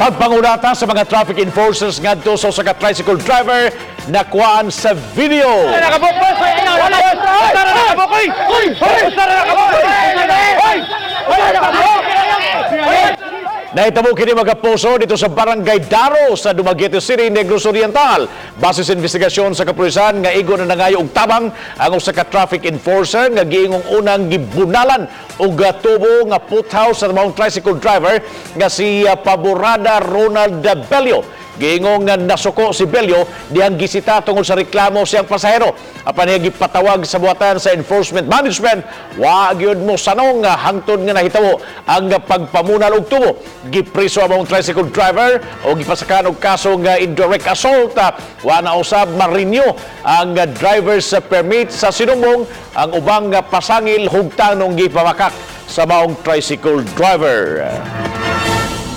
Pagpangulata sa mga traffic enforcers ngadto sa usa ka tricycle driver nakuhaan sa video. Nahitabo kini mga puso dito sa Barangay Daro sa Dumaguete City, Negros Oriental. Base sa investigasyon sa kapulisan nga igo na nangayo og tabang ang usa ka traffic enforcer nga giingong unang gibunalan og tubo nga puthaw sa mga tricycle driver nga si Paborada Ronald Bello. Giingong nga nasuko si Bello dihang gisita tungod sa reklamo siyang pasahero. Apan niya gipatawag sa buhatan sa enforcement management, wa gyud mo sanong nga hangtod nga nahitabo ang pagpamunal og tubo. Gipreso ang tricycle driver o gipasakan og kaso nga indirect assault. Wa na usab ma-renew ang driver's permit sa sinumbong ang ubang pasangil hugtanong gipamakak sa maong tricycle driver.